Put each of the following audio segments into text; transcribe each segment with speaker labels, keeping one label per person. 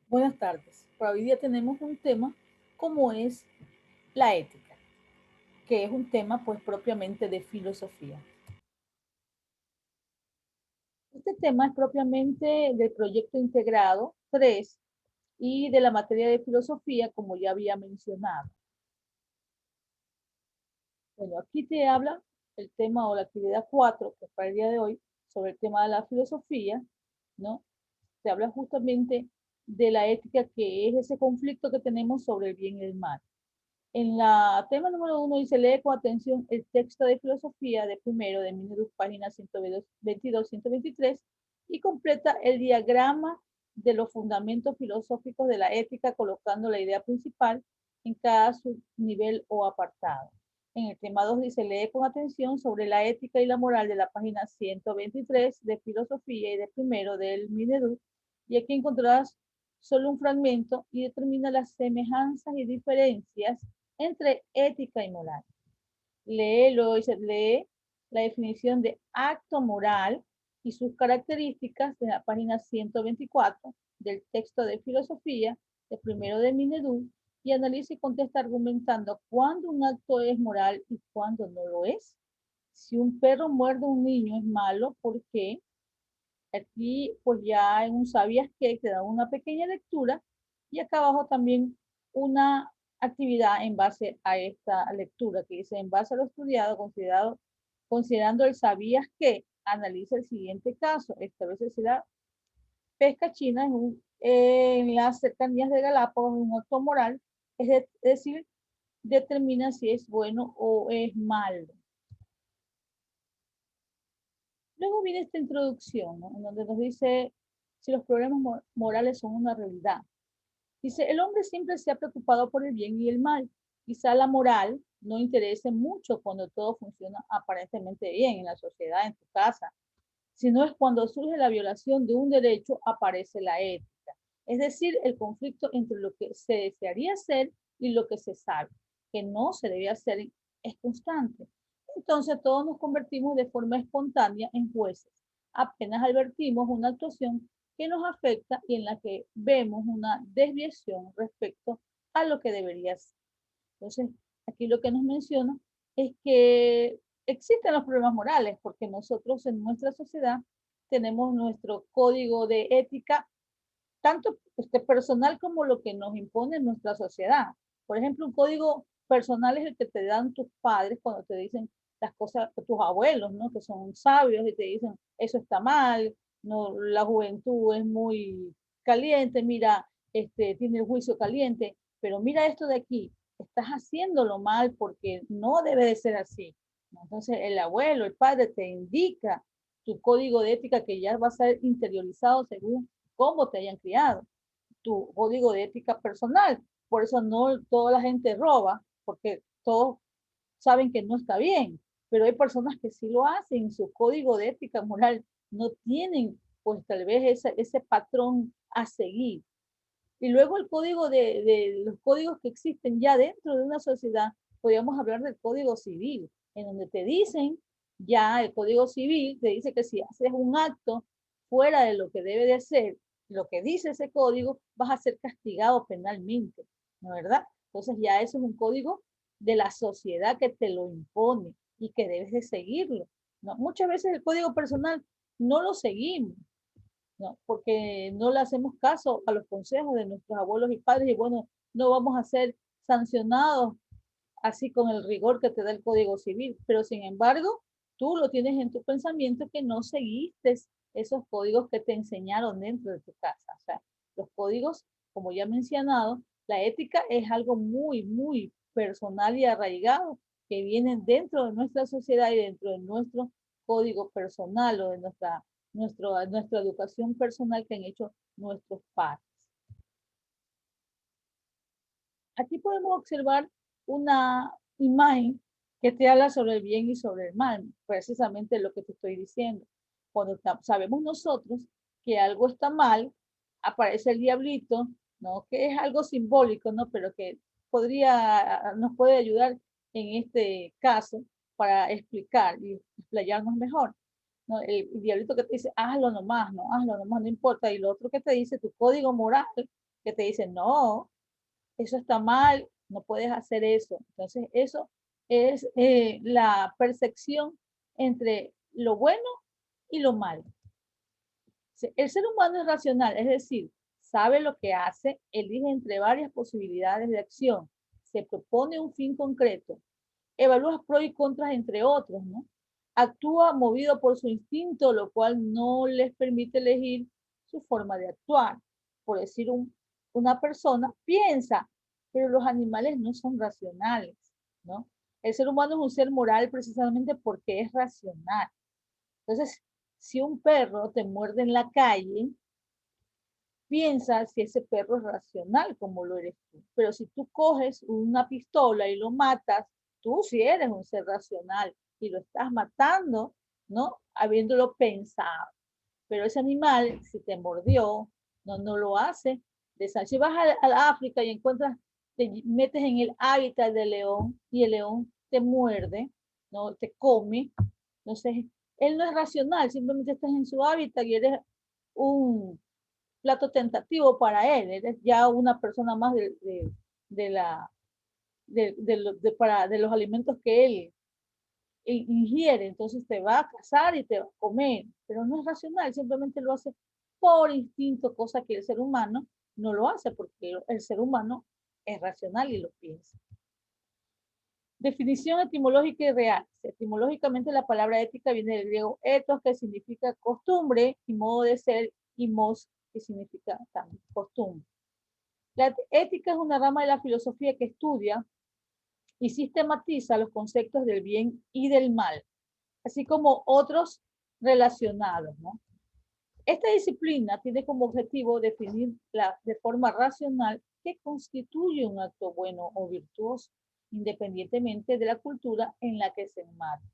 Speaker 1: Buenas tardes. Para hoy día tenemos un tema como es la ética, que es un tema pues propiamente de filosofía. Este tema es propiamente del proyecto integrado 3 y de la materia de filosofía, como ya había mencionado. Bueno, aquí te habla el tema o la actividad 4, que es para el día de hoy, sobre el tema de la filosofía, ¿no? Se habla justamente de la ética, que es ese conflicto que tenemos sobre el bien y el mal. En la tema número 1 dice, lee con atención el texto de filosofía de primero de Mineduc, páginas 122-123, y completa el diagrama de los fundamentos filosóficos de la ética, colocando la idea principal en cada subnivel o apartado. En el tema 2 dice, lee con atención sobre la ética y la moral de la página 123 de filosofía y de primero del Mineduc, y aquí encontrarás solo un fragmento y determina las semejanzas y diferencias entre ética y moral. Lee la definición de acto moral y sus características de la página 124 del texto de filosofía de primero de Minedu, y analiza y contesta argumentando cuándo un acto es moral y cuándo no lo es. Si un perro muerde a un niño es malo, ¿por qué? Aquí pues ya en un sabías que te da una pequeña lectura, y acá abajo también una actividad en base a esta lectura que dice, en base a lo estudiado, considerando el sabías que, analiza el siguiente caso. Establece si la pesca china en las cercanías de Galápagos es un acto moral, es decir, determina si es bueno o es malo. Luego viene esta introducción, ¿no? En donde nos dice si los problemas morales son una realidad. Dice, el hombre siempre se ha preocupado por el bien y el mal. Quizá la moral no interese mucho cuando todo funciona aparentemente bien en la sociedad, en tu casa, sino es cuando surge la violación de un derecho, aparece la ética. Es decir, el conflicto entre lo que se desearía hacer y lo que se sabe que no se debe hacer es constante. Entonces todos nos convertimos de forma espontánea en jueces. Apenas advertimos una actuación que nos afecta y en la que vemos una desviación respecto a lo que debería ser. Entonces, aquí lo que nos menciona es que existen los problemas morales, porque nosotros en nuestra sociedad tenemos nuestro código de ética, tanto personal como lo que nos impone nuestra sociedad. Por ejemplo, un código personal es el que te dan tus padres cuando te dicen las cosas, tus abuelos, ¿no? Que son sabios y te dicen, eso está mal, no, la juventud es muy caliente, mira, tiene el juicio caliente, pero mira esto de aquí, estás haciéndolo mal porque no debe de ser así. ¿No? Entonces, el abuelo, el padre te indica tu código de ética, que ya va a ser interiorizado según cómo te hayan criado, tu código de ética personal. Por eso no toda la gente roba, porque todos saben que no está bien, pero hay personas que sí lo hacen, su código de ética moral no tienen pues tal vez ese patrón a seguir. Y luego el código de los códigos que existen ya dentro de una sociedad, podríamos hablar del código civil, en donde te dicen, ya el código civil te dice que si haces un acto fuera de lo que debe de ser, lo que dice ese código, vas a ser castigado penalmente, ¿no es verdad? Entonces ya eso es un código de la sociedad que te lo impone y que debes de seguirlo, ¿no? Muchas veces el código personal no lo seguimos, ¿no? Porque no le hacemos caso a los consejos de nuestros abuelos y padres, y bueno, no vamos a ser sancionados así con el rigor que te da el Código Civil, pero sin embargo, tú lo tienes en tu pensamiento que no seguiste esos códigos que te enseñaron dentro de tu casa. O sea, los códigos, como ya he mencionado, la ética es algo muy, muy personal y arraigado, que vienen dentro de nuestra sociedad y dentro de nuestro código personal o de nuestra educación personal que han hecho nuestros padres. Aquí podemos observar una imagen que te habla sobre el bien y sobre el mal, precisamente lo que te estoy diciendo. Cuando sabemos nosotros que algo está mal, aparece el diablito, ¿no? Que es algo simbólico, ¿no? Pero que nos puede ayudar en este caso para explicar y explayarnos mejor, ¿no? El diablito que te dice, hazlo nomás, no importa. Y lo otro que te dice, tu código moral, que que te dicen, no, eso está mal, no puedes hacer eso. Entonces, eso es la percepción entre lo bueno y lo malo. El ser humano es racional, es decir, sabe lo que hace, elige entre varias posibilidades de acción, se propone un fin concreto, evalúa pros y contras entre otros, ¿no? Actúa movido por su instinto, lo cual no les permite elegir su forma de actuar. Por decir, una persona piensa, pero los animales no son racionales, ¿no? El ser humano es un ser moral precisamente porque es racional. Entonces, si un perro te muerde en la calle, piensa si ese perro es racional como lo eres tú. Pero si tú coges una pistola y lo matas, tú sí eres un ser racional y lo estás matando, ¿no? Habiéndolo pensado. Pero ese animal, si te mordió, no lo hace. Si vas a África y encuentras, te metes en el hábitat del león y el león te muerde, ¿no? Te come. Entonces, él no es racional, simplemente estás en su hábitat y eres un plato tentativo para él, eres ya una persona más de la, de los alimentos que él ingiere, entonces te va a cazar y te va a comer, pero no es racional, simplemente lo hace por instinto, cosa que el ser humano no lo hace porque el ser humano es racional y lo piensa. Definición etimológica y real. Etimológicamente la palabra ética viene del griego ethos, que significa costumbre, y modo de ser, y mos, que significa también costumbre. La ética es una rama de la filosofía que estudia y sistematiza los conceptos del bien y del mal, así como otros relacionados, ¿no? Esta disciplina tiene como objetivo definir de forma racional qué constituye un acto bueno o virtuoso, independientemente de la cultura en la que se enmarca.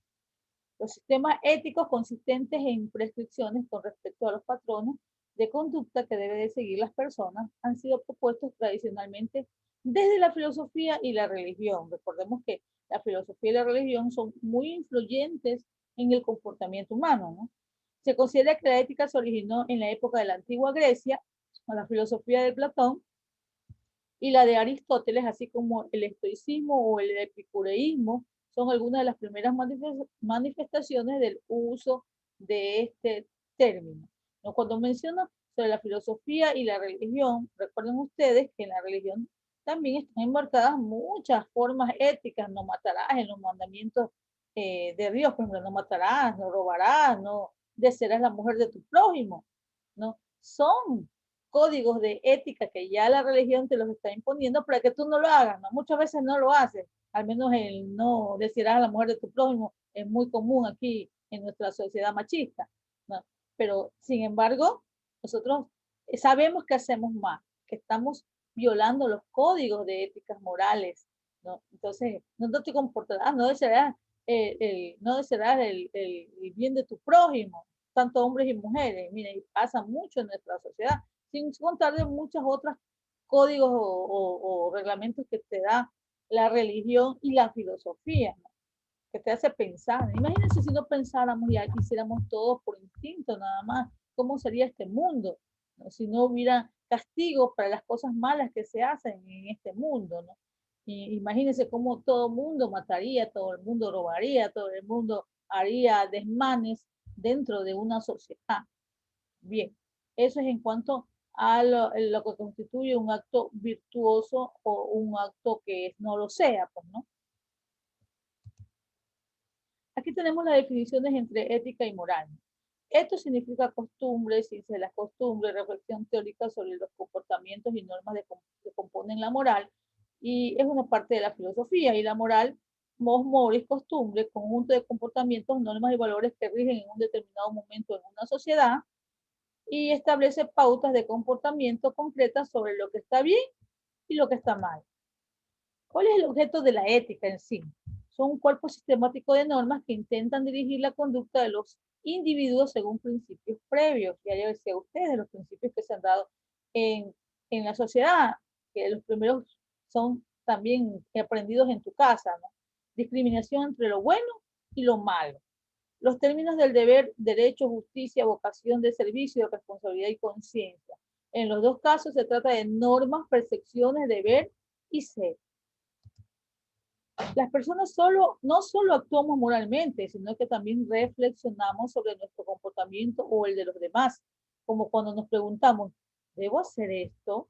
Speaker 1: Los sistemas éticos consistentes en prescripciones con respecto a los patrones de conducta que deben de seguir las personas han sido propuestos tradicionalmente desde la filosofía y la religión. Recordemos que la filosofía y la religión son muy influyentes en el comportamiento humano, ¿no? Se considera que la ética se originó en la época de la antigua Grecia, con la filosofía de Platón y la de Aristóteles, así como el estoicismo o el epicureísmo, son algunas de las primeras manifestaciones del uso de este término. ¿No? Cuando menciono sobre la filosofía y la religión, recuerden ustedes que en la religión también están enmarcadas muchas formas éticas, no matarás, en los mandamientos de Dios, por ejemplo, no matarás, no robarás, no desearás la mujer de tu prójimo, ¿no? Son códigos de ética que ya la religión te los está imponiendo para que tú no lo hagas, ¿no? Muchas veces no lo haces, al menos el no desearás a la mujer de tu prójimo es muy común aquí en nuestra sociedad machista, ¿no? Pero sin embargo, nosotros sabemos que hacemos más, que estamos violando los códigos de éticas morales, ¿no? Entonces, no te comportarás, no desearás, no desearás el bien de tu prójimo, tanto hombres y mujeres. Miren, pasa mucho en nuestra sociedad, sin contar de muchas otras códigos o reglamentos que te da la religión y la filosofía, ¿no? Que te hace pensar. Imagínense si no pensáramos y hiciéramos todo por instinto nada más, ¿cómo sería este mundo? ¿No? Si no hubiera castigos para las cosas malas que se hacen en este mundo, ¿no? Y imagínense cómo todo el mundo mataría, todo el mundo robaría, todo el mundo haría desmanes dentro de una sociedad. Bien, eso es en cuanto a lo que constituye un acto virtuoso o un acto que no lo sea, pues, ¿no? Aquí tenemos las definiciones entre ética y moral. Esto significa costumbre, ciencia de las costumbres, reflexión teórica sobre los comportamientos y normas que componen la moral, y es una parte de la filosofía. Y la moral, mos moris, costumbre, conjunto de comportamientos, normas y valores que rigen en un determinado momento en una sociedad, y establece pautas de comportamiento concretas sobre lo que está bien y lo que está mal. ¿Cuál es el objeto de la ética en sí? Son un cuerpo sistemático de normas que intentan dirigir la conducta de los individuos según principios previos. Ya decía ustedes, los principios que se han dado en la sociedad, que los primeros son también aprendidos en tu casa, ¿no? Discriminación entre lo bueno y lo malo. Los términos del deber, derecho, justicia, vocación de servicio, responsabilidad y conciencia. En los dos casos se trata de normas, percepciones, deber y ser. Las personas no solo actuamos moralmente, sino que también reflexionamos sobre nuestro comportamiento o el de los demás, como cuando nos preguntamos, ¿debo hacer esto?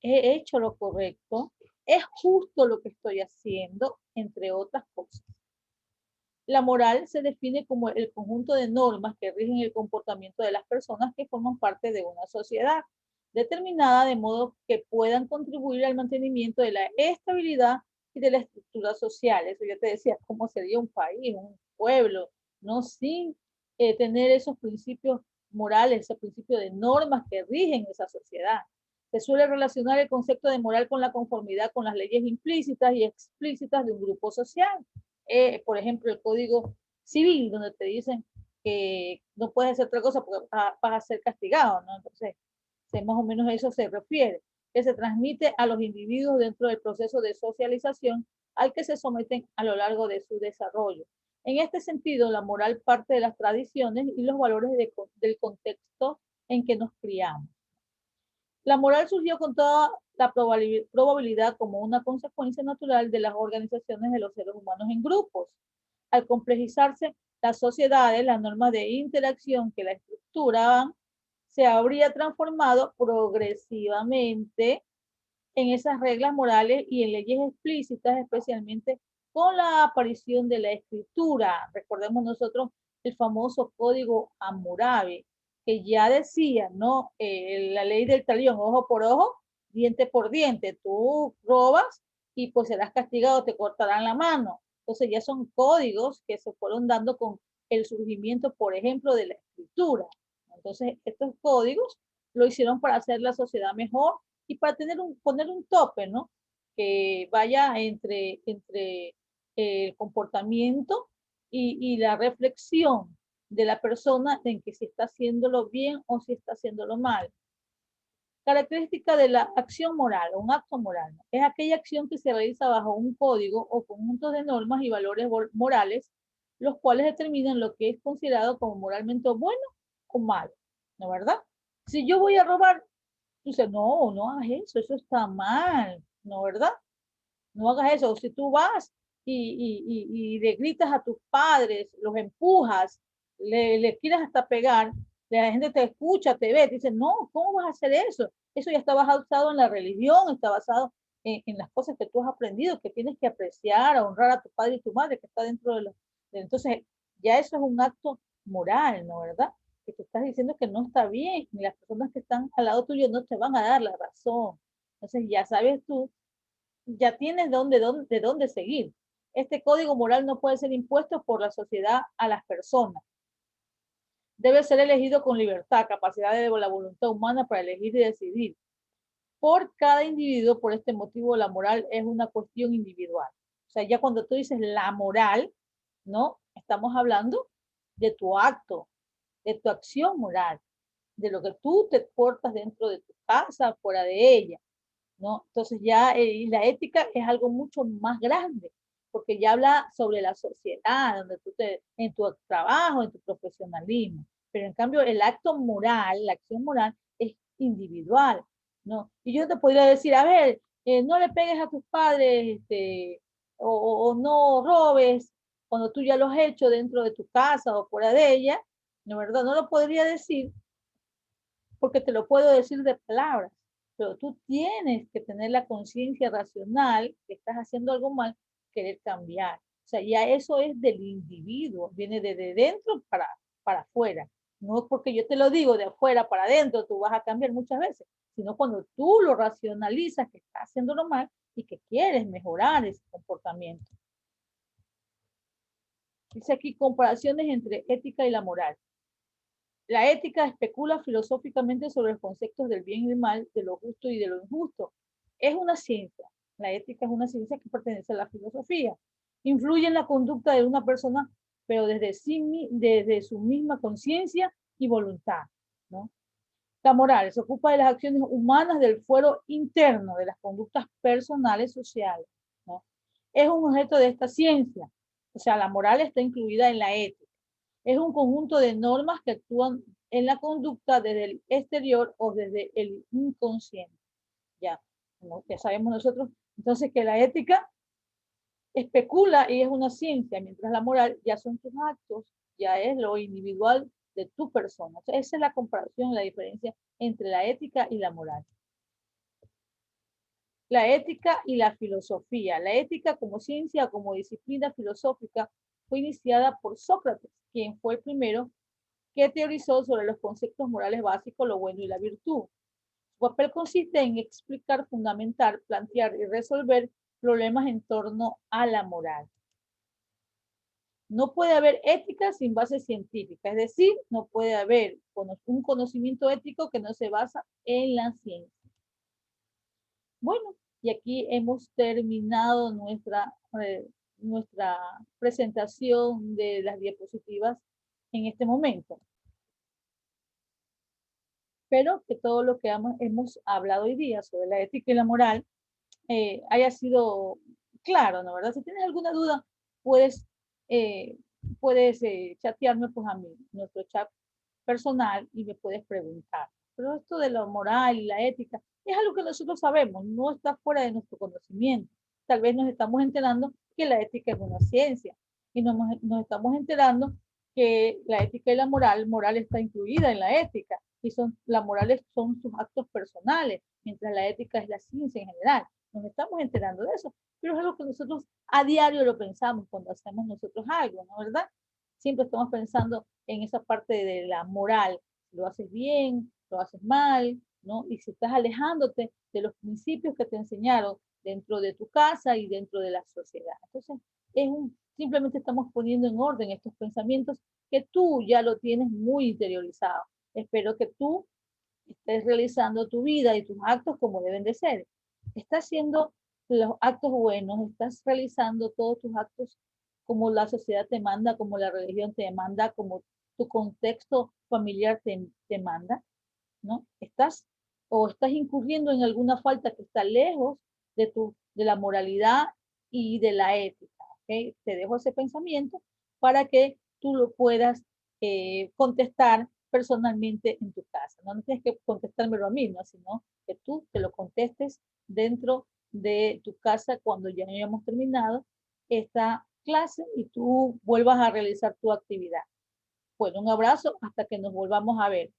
Speaker 1: ¿He hecho lo correcto? ¿Es justo lo que estoy haciendo? Entre otras cosas. La moral se define como el conjunto de normas que rigen el comportamiento de las personas que forman parte de una sociedad, determinada de modo que puedan contribuir al mantenimiento de la estabilidad y de la estructura social. Eso ya te decía, cómo sería un país, un pueblo, no sin tener esos principios morales, esos principios de normas que rigen esa sociedad. Se suele relacionar el concepto de moral con la conformidad con las leyes implícitas y explícitas de un grupo social. Por ejemplo, el Código Civil, donde te dicen que no puedes hacer otra cosa porque vas a ser castigado, ¿no? Entonces, más o menos a eso se refiere, que se transmite a los individuos dentro del proceso de socialización al que se someten a lo largo de su desarrollo. En este sentido, la moral parte de las tradiciones y los valores del contexto en que nos criamos. La moral surgió con toda la probabilidad como una consecuencia natural de las organizaciones de los seres humanos en grupos. Al complejizarse las sociedades, las normas de interacción que la estructuraban se habría transformado progresivamente en esas reglas morales y en leyes explícitas, especialmente con la aparición de la escritura. Recordemos nosotros el famoso Código Hammurabi, que ya decía, ¿no? La ley del talión, ojo por ojo, diente por diente. Tú robas y pues serás castigado, te cortarán la mano. Entonces ya son códigos que se fueron dando con el surgimiento, por ejemplo, de la escritura. Entonces estos códigos lo hicieron para hacer la sociedad mejor y para poner un tope, ¿no? Que vaya entre el comportamiento y la reflexión de la persona en que si está haciéndolo bien o si está haciéndolo mal. Característica de la acción moral o un acto moral, ¿no? Es aquella acción que se realiza bajo un código o conjunto de normas y valores morales, los cuales determinan lo que es considerado como moralmente bueno o malo, ¿no verdad? Si yo voy a robar, dice, no, no hagas eso está mal, ¿no verdad? No hagas eso. Si tú vas y le gritas a tus padres, los empujas, le quieres hasta pegar, la gente te escucha, te ve, te dice, no, ¿cómo vas a hacer eso? Eso ya está basado en la religión, está basado en las cosas que tú has aprendido, que tienes que apreciar, honrar a tu padre y tu madre, que está dentro de los... Entonces, ya eso es un acto moral, ¿no verdad? Que tú estás diciendo que no está bien, y las personas que están al lado tuyo no te van a dar la razón. Entonces, ya sabes tú, ya tienes de dónde seguir. Este código moral no puede ser impuesto por la sociedad a las personas. Debe ser elegido con libertad, capacidad de la voluntad humana para elegir y decidir. Por cada individuo, por este motivo, la moral es una cuestión individual. O sea, ya cuando tú dices la moral, ¿no? Estamos hablando de tu acto, de tu acción moral, de lo que tú te portas dentro de tu casa, fuera de ella, ¿no? Entonces ya la ética es algo mucho más grande, porque ya habla sobre la sociedad, donde en tu trabajo, en tu profesionalismo. Pero en cambio el acto moral, la acción moral es individual, ¿no? Y yo te podría decir, a ver, no le pegues a tus padres, o no robes, cuando tú ya lo has hecho dentro de tu casa o fuera de ella, ¿no verdad? No lo podría decir porque te lo puedo decir de palabras, pero tú tienes que tener la conciencia racional que estás haciendo algo mal, querer cambiar. O sea, ya eso es del individuo, viene de dentro para afuera. No es porque yo te lo digo de afuera para adentro, tú vas a cambiar muchas veces, sino cuando tú lo racionalizas que estás haciéndolo mal y que quieres mejorar ese comportamiento. Dice aquí comparaciones entre ética y la moral. La ética especula filosóficamente sobre los conceptos del bien y del mal, de lo justo y de lo injusto. Es una ciencia. La ética es una ciencia que pertenece a la filosofía. Influye en la conducta de una persona, pero desde su misma conciencia y voluntad, ¿no? La moral se ocupa de las acciones humanas del fuero interno, de las conductas personales sociales, ¿no? Es un objeto de esta ciencia. O sea, la moral está incluida en la ética. Es un conjunto de normas que actúan en la conducta desde el exterior o desde el inconsciente. Ya, como ya sabemos nosotros, entonces que la ética especula y es una ciencia, mientras la moral ya son tus actos, ya es lo individual de tu persona. Entonces, esa es la comparación, la diferencia entre la ética y la moral. La ética y la filosofía. La ética como ciencia, como disciplina filosófica, fue iniciada por Sócrates, quien fue el primero que teorizó sobre los conceptos morales básicos, lo bueno y la virtud. Su papel consiste en explicar, fundamentar, plantear y resolver problemas en torno a la moral. No puede haber ética sin base científica, es decir, no puede haber un conocimiento ético que no se basa en la ciencia. Bueno, y aquí hemos terminado nuestra presentación de las diapositivas en este momento. Espero que todo lo que hemos hablado hoy día sobre la ética y la moral haya sido claro, ¿no? ¿Verdad? Si tienes alguna duda, puedes, eh, puedes chatearme pues a mí, nuestro chat personal, y me puedes preguntar. Pero esto de la moral y la ética es algo que nosotros sabemos, no está fuera de nuestro conocimiento. Tal vez nos estamos enterando que la ética es una ciencia y nos estamos enterando que la ética y la moral está incluida en la ética y la moral son sus actos personales, mientras la ética es la ciencia en general. Nos estamos enterando de eso, pero es algo que nosotros a diario lo pensamos cuando hacemos nosotros algo, ¿no? ¿Verdad? Siempre estamos pensando en esa parte de la moral. Lo haces bien, lo haces mal, ¿no? Y si estás alejándote de los principios que te enseñaron dentro de tu casa y dentro de la sociedad. Entonces, simplemente estamos poniendo en orden estos pensamientos que tú ya lo tienes muy interiorizado. Espero que tú estés realizando tu vida y tus actos como deben de ser. Estás haciendo los actos buenos, estás realizando todos tus actos como la sociedad te manda, como la religión te manda, como tu contexto familiar te manda, ¿no? Estás incurriendo en alguna falta que está lejos de la moralidad y de la ética, ¿ok? Te dejo ese pensamiento para que tú lo puedas contestar personalmente en tu casa. No tienes que contestármelo a mí, ¿no? Sino que tú te lo contestes dentro de tu casa cuando ya hayamos terminado esta clase y tú vuelvas a realizar tu actividad. Bueno, un abrazo hasta que nos volvamos a ver.